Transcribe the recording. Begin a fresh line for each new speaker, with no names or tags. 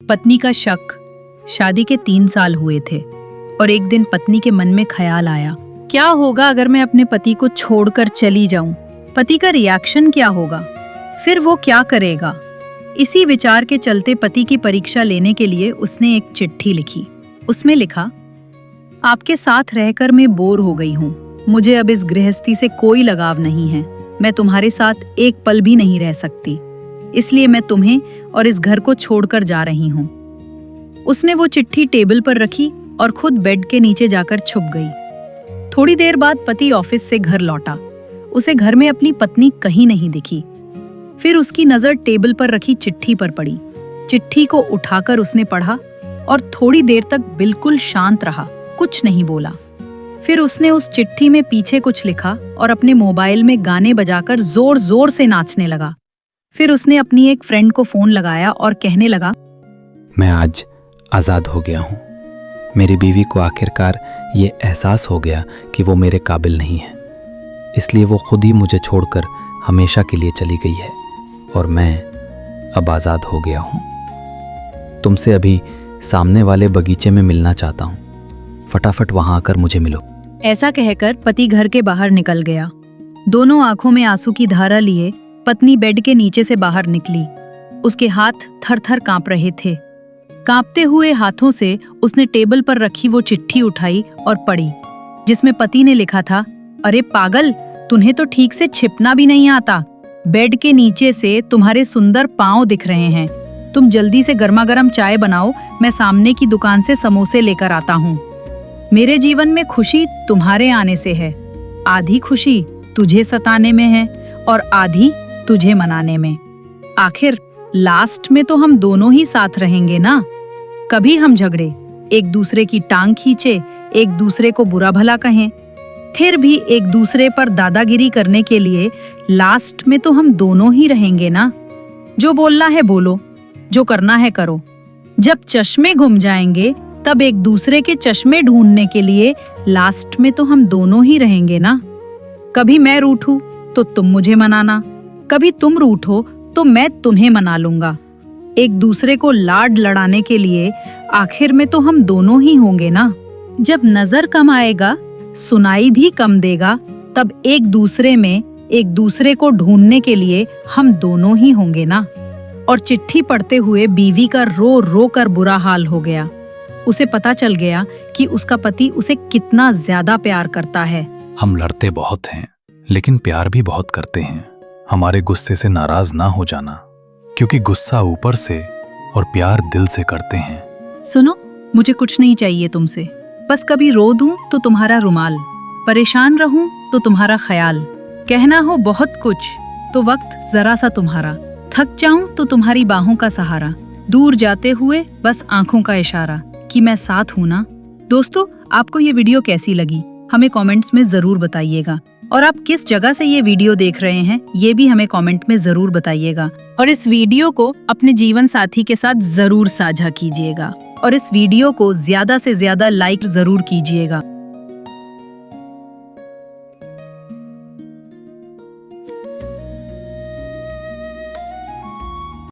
पत्नी का शक। शादी के 3 साल हुए थे और एक दिन पत्नी के मन में ख्याल आया, क्या होगा अगर मैं अपने पति को छोड़कर चली जाऊं? पति का रिएक्शन क्या होगा? फिर वो क्या करेगा? इसी विचार के चलते पति की परीक्षा लेने के लिए उसने एक चिट्ठी लिखी। उसमें लिखा, आपके साथ रहकर मैं बोर हो गई हूँ। मुझे अब इस गृहस्थी से कोई लगाव नहीं है। मैं तुम्हारे साथ एक पल भी नहीं रह सकती, इसलिए मैं तुम्हें और इस घर को छोड़कर जा रही हूँ। उसने वो चिट्ठी टेबल पर रखी और खुद बेड के नीचे जाकर छुप गई। थोड़ी देर बाद पति ऑफिस से घर लौटा। उसे घर में अपनी पत्नी कहीं नहीं दिखी। फिर उसकी नजर टेबल पर रखी चिट्ठी पर पड़ी। चिट्ठी को उठाकर उसने पढ़ा और थोड़ी देर तक बिल्कुल शांत रहा, कुछ नहीं बोला। फिर उसने उस चिट्ठी में पीछे कुछ लिखा और अपने मोबाइल में गाने बजाकर जोर जोर से नाचने लगा। फिर उसने अपनी एक फ्रेंड को फोन लगाया और कहने लगा,
मैं आज आज़ाद हो गया हूँ। मेरी बीवी को आखिरकार ये एहसास हो गया कि वो मेरे काबिल नहीं है, इसलिए वो खुद ही मुझे छोड़कर हमेशा के लिए चली गई है और मैं अब आज़ाद हो गया हूँ। तुमसे अभी सामने वाले बगीचे में मिलना चाहता हूँ। फटाफट वहाँ आकर मुझे मिलो।
ऐसा कहकर पति घर के बाहर निकल गया। दोनों आंखों में आंसू की धारा लिए पत्नी बेड के नीचे से बाहर निकली। उसके हाथ थर-थर कांप रहे थे। कांपते हुए हाथों से उसने टेबल पर रखी वो चिट्ठी उठाई और पढ़ी, जिसमें पति ने लिखा था, अरे पागल, तुम्हें तो ठीक से छिपना भी नहीं आता। बेड के नीचे से तुम्हारे सुंदर पांव दिख रहे हैं। तुम जल्दी से गर्मा-गर्म चाय बनाओ, मैं सामने की दुकान से समोसे लेकर आता हूँ। मेरे जीवन में खुशी तुम्हारे आने से है। आधी खुशी तुझे सताने में है और आधी तुझे मनाने में। आखिर लास्ट में तो हम दोनों ही साथ रहेंगे ना। कभी हम झगड़े, एक दूसरे की टांग खींचे, एक दूसरे को बुरा भला कहें, फिर भी एक दूसरे पर दादागिरी करने के लिए लास्ट में तो हम दोनों ही रहेंगे ना। जो बोलना है बोलो, जो करना है करो। जब चश्मे घुम जाएंगे तब एक दूसरे के चश्मे ढूंढने के लिए लास्ट में तो हम दोनों ही रहेंगे ना। कभी मैं रूठूं तो तुम मुझे मनाना, कभी तुम रूठो तो मैं तुम्हें मना लूंगा। एक दूसरे को लाड लड़ाने के लिए आखिर में तो हम दोनों ही होंगे ना। जब नजर कम आएगा, सुनाई भी कम देगा, तब एक दूसरे में एक दूसरे को ढूंढने के लिए हम दोनों ही होंगे ना। और चिट्ठी पढ़ते हुए बीवी का रो रो कर बुरा हाल हो गया। उसे पता चल गया कि उसका पति उसे कितना ज्यादा प्यार करता है।
हम लड़ते बहुत हैं, लेकिन प्यार भी बहुत करते हैं। हमारे गुस्से से नाराज ना हो जाना, क्योंकि गुस्सा ऊपर से और प्यार दिल से करते हैं।
सुनो, मुझे कुछ नहीं चाहिए तुमसे। बस कभी रो दूं तो तुम्हारा रुमाल, परेशान रहूं तो तुम्हारा ख्याल, कहना हो बहुत कुछ तो वक्त जरा सा तुम्हारा, थक जाऊं तो तुम्हारी बाहों का सहारा, दूर जाते हुए बस आंखों का इशारा कि मैं साथ हूं ना। दोस्तों, आपको ये वीडियो कैसी लगी हमें कमेंट्स में जरूर बताइएगा। और आप किस जगह से ये वीडियो देख रहे हैं ये भी हमें कमेंट में जरूर बताइएगा। और इस वीडियो को अपने जीवन साथी के साथ जरूर साझा कीजिएगा और इस वीडियो को ज्यादा से ज्यादा लाइक जरूर कीजिएगा।